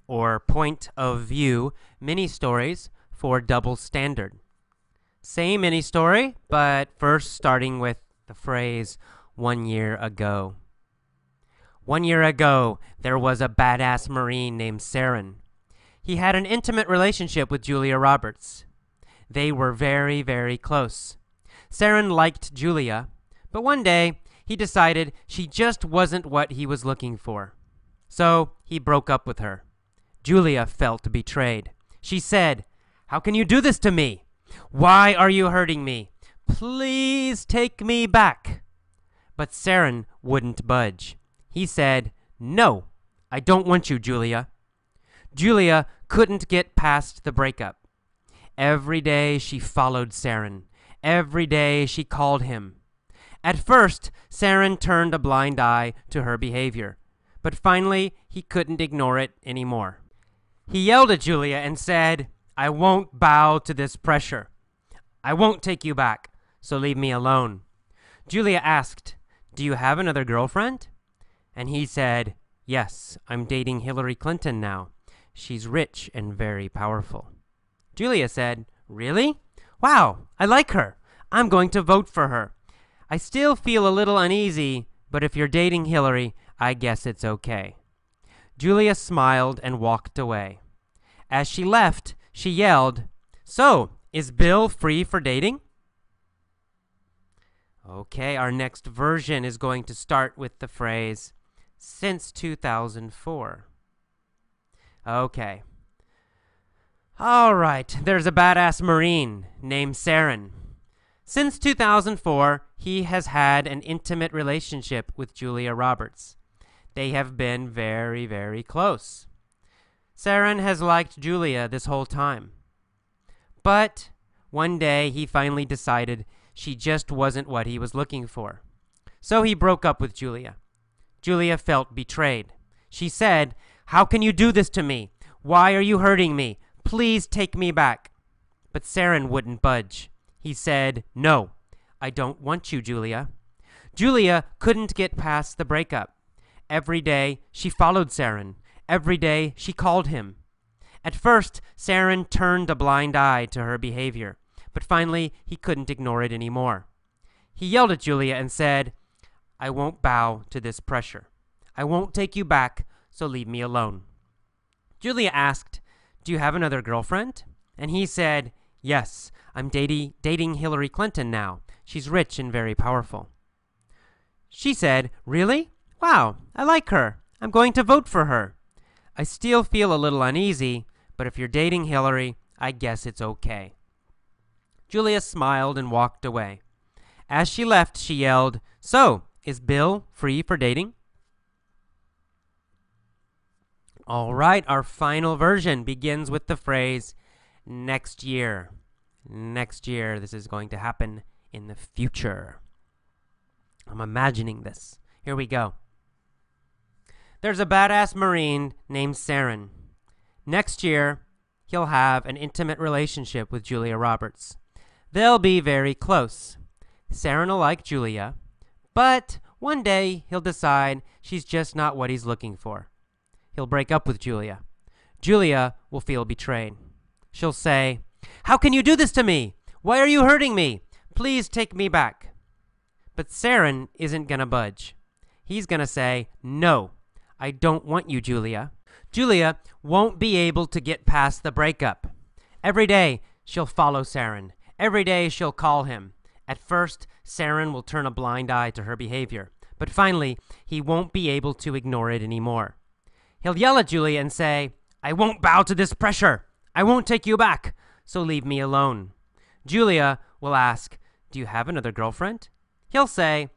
or point of view mini-stories for double standard. Same mini-story, but first starting with the phrase 1 year ago. 1 year ago, there was a badass Marine named Saren. He had an intimate relationship with Julia Roberts. They were very, very close. Saren liked Julia, but one day he decided she just wasn't what he was looking for. So he broke up with her. Julia felt betrayed. She said, "How can you do this to me? Why are you hurting me? Please take me back." But Saren wouldn't budge. He said, "No, I don't want you, Julia." Julia couldn't get past the breakup. Every day she followed Saren. Every day she called him. At first, Saren turned a blind eye to her behavior, but finally he couldn't ignore it anymore. He yelled at Julia and said, "I won't bow to this pressure. I won't take you back, so leave me alone." Julia asked, "Do you have another girlfriend?" And he said, "Yes, I'm dating Hillary Clinton now. She's rich and very powerful." Julia said, "Really? Wow, I like her. I'm going to vote for her. I still feel a little uneasy, but if you're dating Hillary, I guess it's okay." Julia smiled and walked away. As she left, she yelled, "So, is Bill free for dating?" Okay, our next version is going to start with the phrase, "since 2004. Okay. All right, there's a badass Marine named Saren. Since 2004, he has had an intimate relationship with Julia Roberts. They have been very, very close. Saren has liked Julia this whole time. But one day he finally decided she just wasn't what he was looking for. So he broke up with Julia. Julia felt betrayed. She said, "How can you do this to me? Why are you hurting me? Please take me back." But Saren wouldn't budge. He said, "No, I don't want you, Julia." Julia couldn't get past the breakup. Every day she followed Saren. Every day she called him. At first, Saren turned a blind eye to her behavior, but finally he couldn't ignore it anymore. He yelled at Julia and said, "I won't bow to this pressure. I won't take you back, so leave me alone." Julia asked, "Do you have another girlfriend?" And he said, "Yes, I'm dating Hillary Clinton now. She's rich and very powerful." She said, "Really? Wow, I like her. I'm going to vote for her. I still feel a little uneasy, but if you're dating Hillary, I guess it's okay." Julia smiled and walked away. As she left, she yelled, "So, is Bill free for dating?" All right, our final version begins with the phrase, "next year." Next year, this is going to happen in the future. I'm imagining this. Here we go. There's a badass Marine named Saren. Next year, he'll have an intimate relationship with Julia Roberts. They'll be very close. Saren will like Julia, but one day he'll decide she's just not what he's looking for. He'll break up with Julia. Julia will feel betrayed. She'll say, "How can you do this to me? Why are you hurting me? Please take me back." But Saren isn't gonna budge. He's gonna say, "No, I don't want you, Julia." Julia won't be able to get past the breakup. Every day, she'll follow Saren. Every day, she'll call him. At first, Saren will turn a blind eye to her behavior, but finally, he won't be able to ignore it anymore. He'll yell at Julia and say, "I won't bow to this pressure. I won't take you back, so leave me alone." Julia will ask, "Do you have another girlfriend?" He'll say,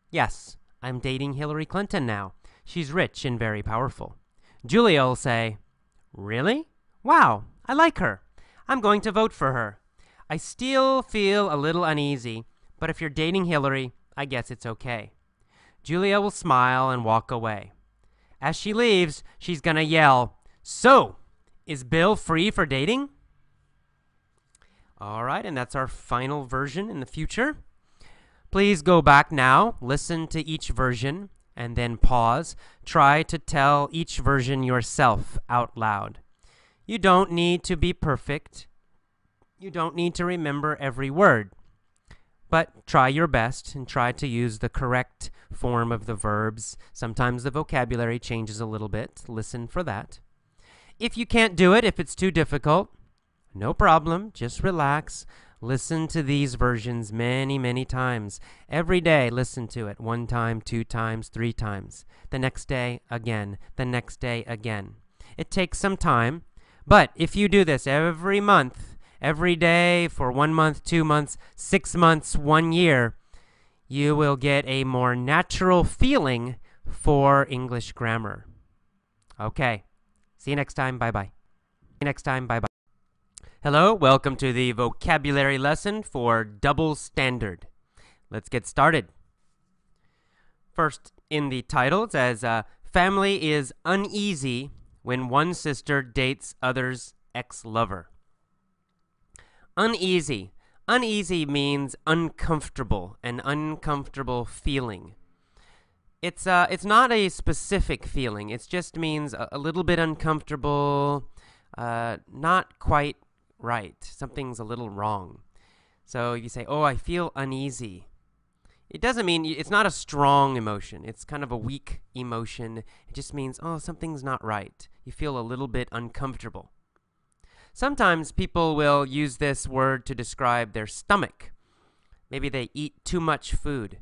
"Yes, I'm dating Hillary Clinton now. She's rich and very powerful." Julia will say, "Really? Wow, I like her. I'm going to vote for her. I still feel a little uneasy, but if you're dating Hillary, I guess it's okay." Julia will smile and walk away. As she leaves, she's gonna yell, "So, is Bill free for dating?" All right, and that's our final version in the future. Please go back now, listen to each version, and then pause. Try to tell each version yourself out loud. You don't need to be perfect. You don't need to remember every word. But try your best and try to use the correct form of the verbs. Sometimes the vocabulary changes a little bit. Listen for that. If you can't do it, if it's too difficult, no problem. Just relax. Listen to these versions many, many times. Every day, listen to it 1 time, 2 times, 3 times. The next day, again. The next day, again. It takes some time, but if you do this every month, every day for 1 month, 2 months, 6 months, 1 year, you will get a more natural feeling for English grammar. Okay. See you next time. Bye-bye. See you next time. Bye-bye. Hello, welcome to the vocabulary lesson for double standard. Let's get started. First, in the title, it says, family is uneasy when one sister dates other's ex-lover. Uneasy. Uneasy means uncomfortable, an uncomfortable feeling. It's not a specific feeling. It just means a little bit uncomfortable, not quite right. Something's a little wrong. So you say, oh, I feel uneasy. It doesn't mean, it's not a strong emotion. It's kind of a weak emotion. It just means, oh, something's not right. You feel a little bit uncomfortable. Sometimes people will use this word to describe their stomach. Maybe they eat too much food.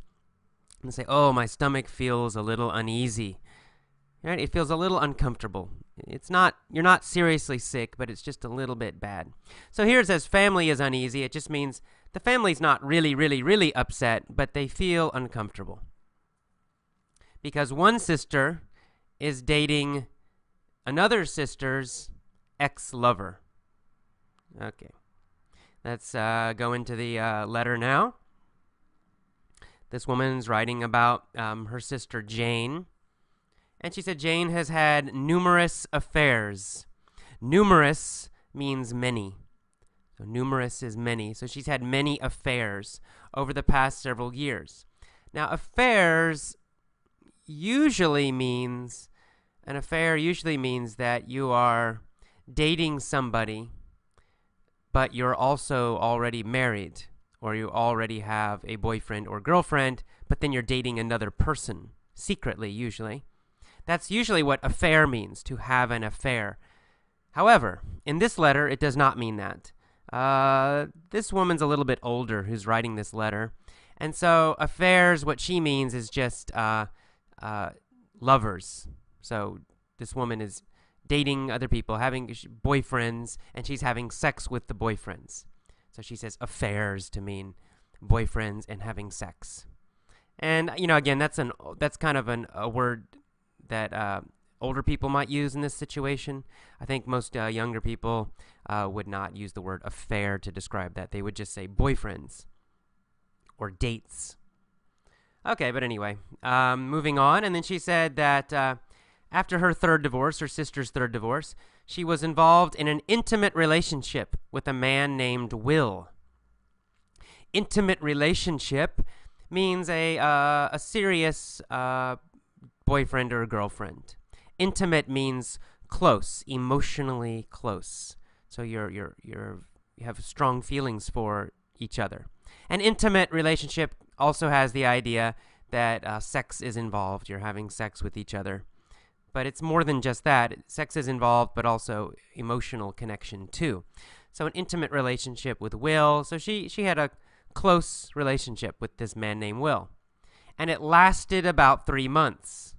And say, oh, my stomach feels a little uneasy. Right? It feels a little uncomfortable. You're not seriously sick, but it's just a little bit bad. So here it says family is uneasy. It just means the family's not really, really, really upset, but they feel uncomfortable. Because one sister is dating another sister's ex-lover. Okay. Let's go into the letter now. This woman's writing about her sister Jane. And she said Jane has had numerous affairs. Numerous means many. So numerous is many. So she's had many affairs over the past several years. Now, affairs usually means, an affair usually means that you are dating somebody, but you're also already married, or you already have a boyfriend or girlfriend, but then you're dating another person, secretly usually. That's usually what affair means, to have an affair. However, in this letter, it does not mean that. This woman's a little bit older who's writing this letter. And so affairs, what she means is just lovers. So this woman is dating other people, having boyfriends, and she's having sex with the boyfriends. So she says affairs to mean boyfriends and having sex. And, again, that's kind of a word that older people might use in this situation. I think most younger people would not use the word affair to describe that. They would just say boyfriends or dates. Okay, but anyway, moving on. And then she said that after her sister's third divorce, she was involved in an intimate relationship with a man named Will. Intimate relationship means a serious boyfriend or girlfriend. Intimate means close, emotionally close. So you have strong feelings for each other. An intimate relationship also has the idea that sex is involved. You're having sex with each other. But it's more than just that. Sex is involved, but also emotional connection too. So an intimate relationship with Will. So she had a close relationship with this man named Will. And it lasted about 3 months.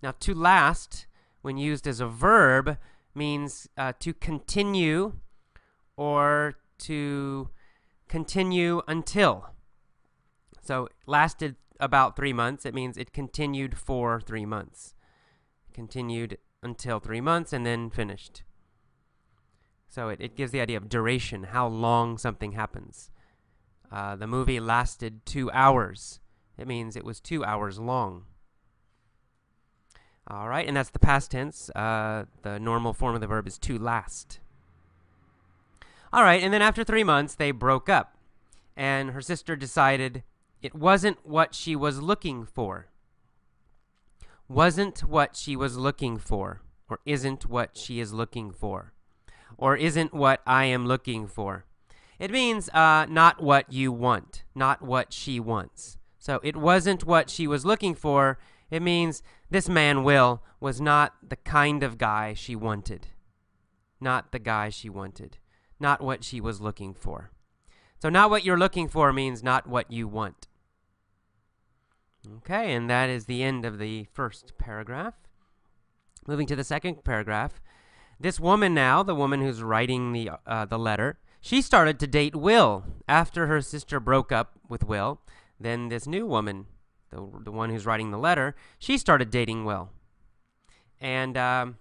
Now, to last, when used as a verb, means to continue or to continue until. So lasted about 3 months. It means it continued for 3 months. Continued until 3 months and then finished. So it gives the idea of duration, how long something happens. The movie lasted 2 hours. It means it was 2 hours long. All right, and that's the past tense. The normal form of the verb is to last. All right, and then after 3 months, they broke up. And her sister decided it wasn't what she was looking for. wasn't what she was looking for, or isn't what she is looking for, or isn't what I am looking for. It means not what you want, not what she wants. So it wasn't what she was looking for. It means this man, Will, was not the kind of guy she wanted. Not the guy she wanted. Not what she was looking for. So not what you're looking for means not what you want. Okay, and that is the end of the first paragraph. Moving to the second paragraph. This woman now, the woman who's writing the letter, she started to date Will after her sister broke up with Will. Then this new woman, the one who's writing the letter, she started dating Will. And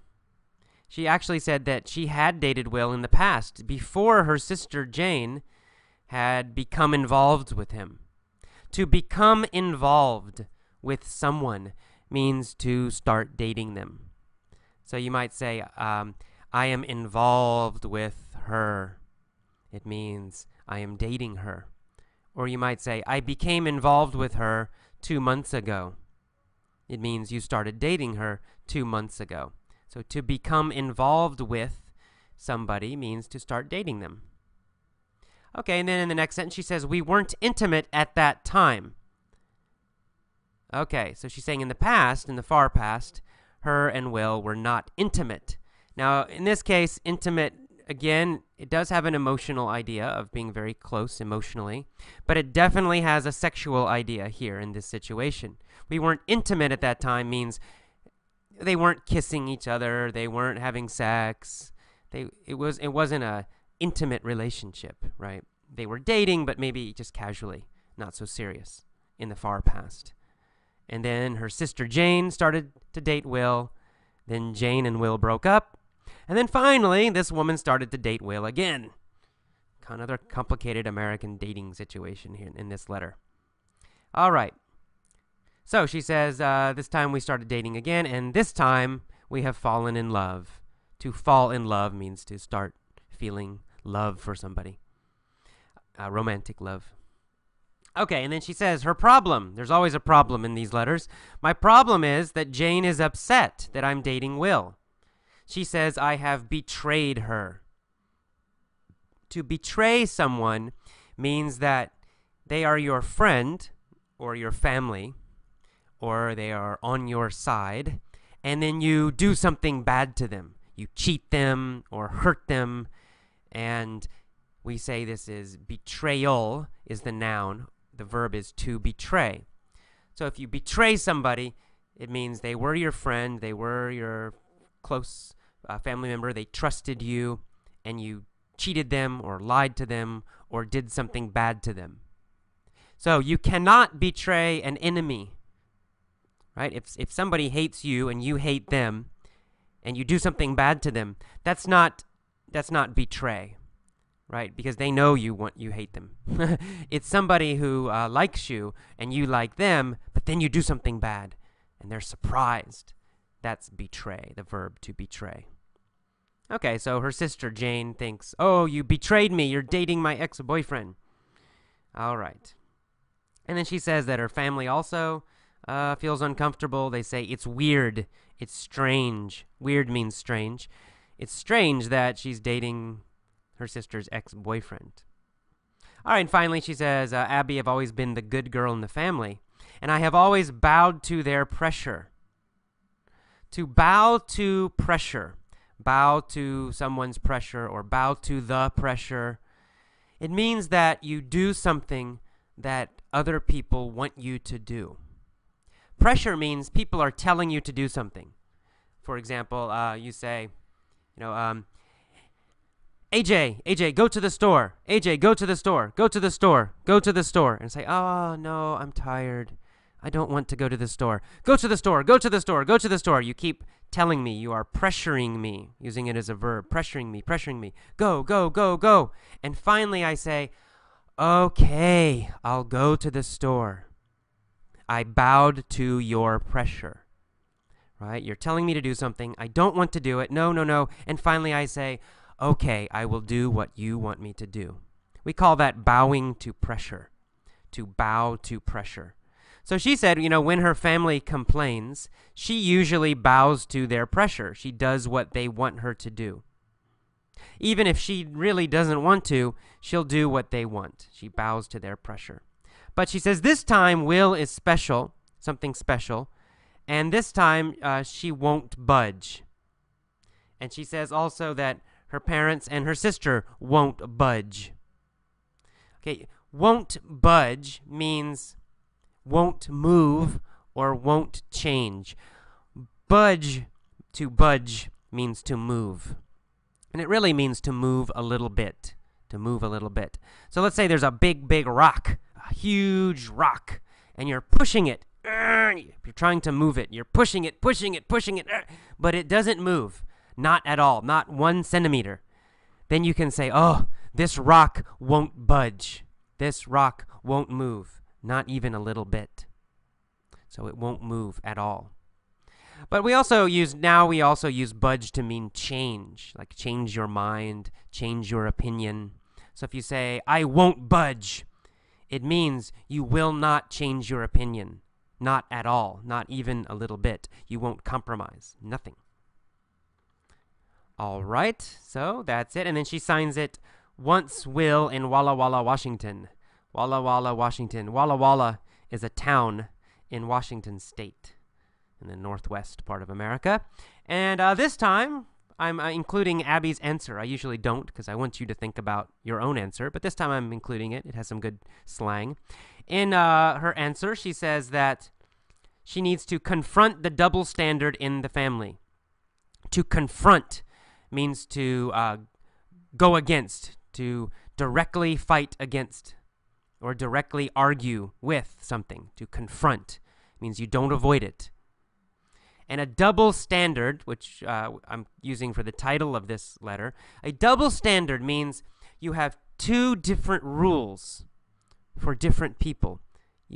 she actually said that she had dated Will in the past before her sister Jane had become involved with him. To become involved with someone means to start dating them. So you might say, I am involved with her. It means I am dating her. Or you might say, I became involved with her 2 months ago. It means you started dating her 2 months ago. So to become involved with somebody means to start dating them. Okay, and then in the next sentence she says, we weren't intimate at that time. Okay, so she's saying in the past, in the far past, her and Will were not intimate. Now, in this case, intimate, again, it does have an emotional idea of being very close emotionally, but it definitely has a sexual idea here in this situation. We weren't intimate at that time means they weren't kissing each other, they weren't having sex. It wasn't a intimate relationship, right? They were dating, but maybe just casually, not so serious in the far past. And then her sister Jane started to date Will. Then Jane and Will broke up. And then finally, this woman started to date Will again. Kind of a complicated American dating situation here in this letter. All right. So she says, this time we started dating again, and this time we have fallen in love. To fall in love means to start feeling love for somebody. Romantic love. Okay, and then she says, her problem. There's always a problem in these letters. My problem is that Jane is upset that I'm dating Will. She says, I have betrayed her. To betray someone means that they are your friend or your family, or they are on your side, and then you do something bad to them. You cheat them or hurt them, and we say this is betrayal is the noun. The verb is to betray. So if you betray somebody, it means they were your friend, they were your close family member, they trusted you, and you cheated them or lied to them or did something bad to them. So you cannot betray an enemy, right? If somebody hates you and you hate them and you do something bad to them, that's not betray. Right, because they know you hate them. It's somebody who likes you and you like them, but then you do something bad and they're surprised. That's betray, the verb to betray. Okay, so her sister Jane thinks, oh, you betrayed me. You're dating my ex-boyfriend. All right. And then she says that her family also feels uncomfortable. They say it's weird. It's strange. Weird means strange. It's strange that she's dating her sister's ex-boyfriend. All right, and finally she says, Abby, I've always been the good girl in the family, and I have always bowed to their pressure. To bow to pressure, bow to someone's pressure, or bow to the pressure, it means that you do something that other people want you to do. Pressure means people are telling you to do something. For example, you say, AJ, go to the store. AJ, go to the store. Go to the store. Go to the store. And say, oh, no, I'm tired. I don't want to go to the store. Go to the store. Go to the store. Go to the store. You keep telling me. You are pressuring me, using it as a verb. Pressuring me, pressuring me. Go, go, go, go. And finally I say, okay, I'll go to the store. I bowed to your pressure. Right? You're telling me to do something. I don't want to do it. No, no, no. And finally I say, okay, I will do what you want me to do. We call that bowing to pressure, to bow to pressure. So she said, when her family complains, she usually bows to their pressure. She does what they want her to do. Even if she really doesn't want to, she'll do what they want. She bows to their pressure. But she says this time Will is special, something special, and this time she won't budge. And she says also that her parents and her sister won't budge. Okay, won't budge means won't move or won't change. Budge, to budge, means to move. And it really means to move a little bit. To move a little bit. So let's say there's a big, big rock, a huge rock, and you're pushing it. You're trying to move it. You're pushing it, but it doesn't move. Not at all. Not 1 centimeter. Then you can say, oh, this rock won't budge. This rock won't move. Not even a little bit. So it won't move at all. But we also use budge to mean change, like change your mind, change your opinion. So if you say, I won't budge, it means you will not change your opinion. Not at all, not even a little bit. You won't compromise, nothing. All right, so that's it. And then she signs it, once Will in Walla Walla, Washington. Walla Walla, Washington. Walla Walla is a town in Washington State, in the northwest part of America. And this time, I'm including Abby's answer. I usually don't because I want you to think about your own answer, but this time I'm including it. It has some good slang. In her answer, she says that she needs to confront the double standard in the family. To confront means to go against, to directly fight against, or directly argue with something. To confront means you don't avoid it. And a double standard, which I'm using for the title of this letter, a double standard means you have 2 different rules for different people.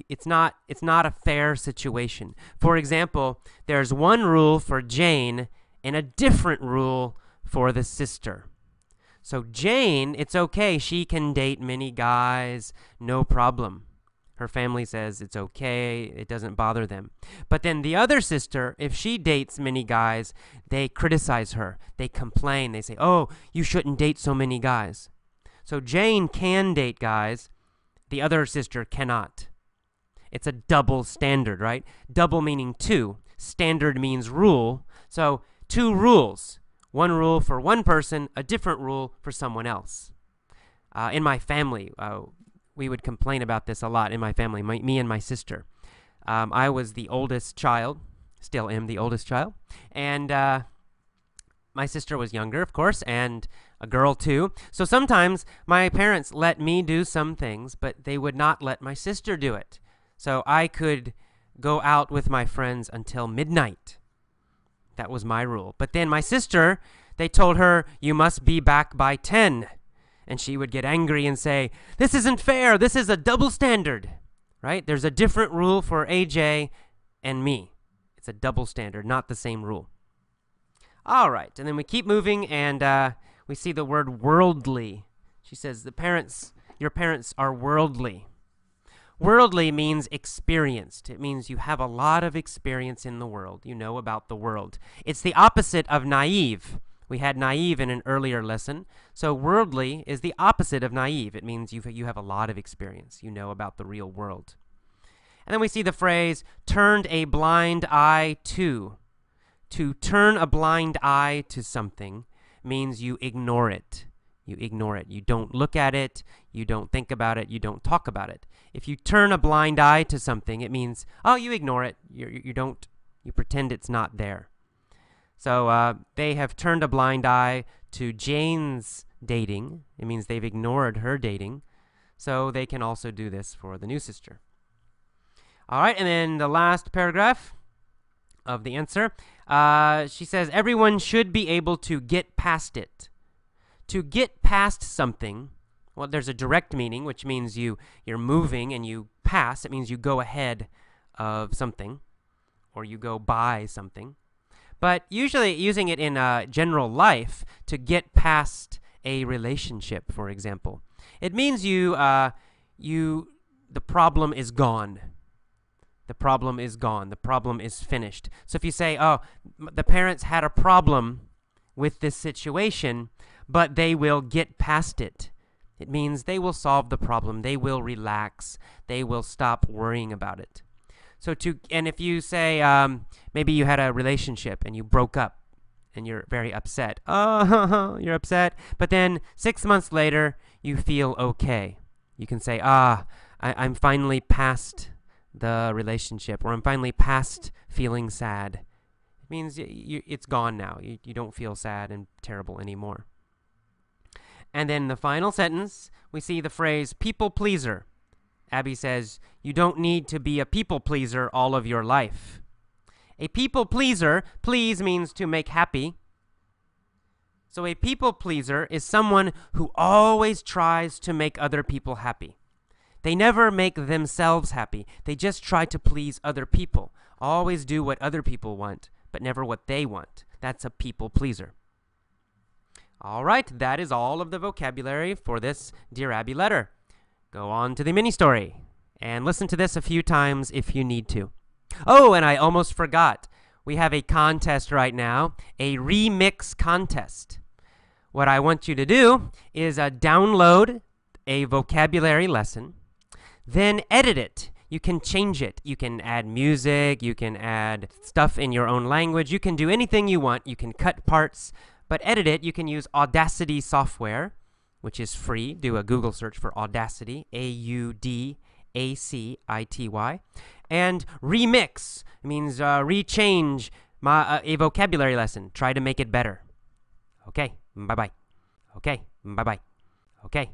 It's not a fair situation. For example, there's one rule for Jane and a different rule for the sister. So Jane, it's okay. She can date many guys, no problem. Her family says it's okay, it doesn't bother them. But then the other sister, if she dates many guys, they criticize her. They complain. They say, oh, you shouldn't date so many guys. So Jane can date guys. The other sister cannot. It's a double standard, right? Double meaning 2. Standard means rule. So 2 rules. One rule for one person, a different rule for someone else. In my family, we would complain about this a lot in my family, me and my sister. I was the oldest child, still am the oldest child, and my sister was younger, of course, and a girl too. So sometimes my parents let me do some things, but they would not let my sister do it. So I could go out with my friends until midnight. That was my rule. But then my sister, they told her, you must be back by 10. And she would get angry and say, this isn't fair. This is a double standard, right? There's a different rule for AJ and me. It's a double standard, not the same rule. All right. And then we keep moving and we see the word worldly. She says, your parents are worldly. Worldly means experienced. It means you have a lot of experience in the world. You know about the world. It's the opposite of naive. We had naive in an earlier lesson. So worldly is the opposite of naive. It means you have a lot of experience. You know about the real world. And then we see the phrase, turned a blind eye to. To turn a blind eye to something means you ignore it. You ignore it. You don't look at it. You don't think about it. You don't talk about it. If you turn a blind eye to something, it means, oh, you ignore it. You pretend it's not there. So they have turned a blind eye to Jane's dating. It means they've ignored her dating. So they can also do this for the new sister. All right, and then the last paragraph of the answer. She says, everyone should be able to get past it. To get past something, well, there's a direct meaning, which means you're moving and you pass. It means you go ahead of something or you go by something. But usually using it in general life, to get past a relationship, for example, it means the problem is gone. The problem is gone. The problem is finished. So if you say, oh, the parents had a problem with this situation, but they will get past it, it means they will solve the problem. They will relax. They will stop worrying about it. And if you say, maybe you had a relationship and you broke up and you're very upset. Oh, you're upset. But then 6 months later, you feel okay. You can say, I'm finally past the relationship, or I'm finally past feeling sad. It means it's gone now. You don't feel sad and terrible anymore. And then the final sentence, we see the phrase people pleaser. Abby says, you don't need to be a people pleaser all of your life. A people pleaser, please means to make happy. So a people pleaser is someone who always tries to make other people happy. They never make themselves happy. They just try to please other people. Always do what other people want, but never what they want. That's a people pleaser. All right, that is all of the vocabulary for this Dear Abby letter. Go on to the mini story and listen to this a few times if you need to. Oh, and I almost forgot. We have a contest right now, a remix contest. What I want you to do is download a vocabulary lesson, then edit it. You can change it. You can add music. You can add stuff in your own language. You can do anything you want. You can cut parts, but edit it. You can use Audacity software, which is free. Do a Google search for Audacity, Audacity. And remix means rechange a vocabulary lesson. Try to make it better. Okay, bye-bye. Okay, bye-bye. Okay.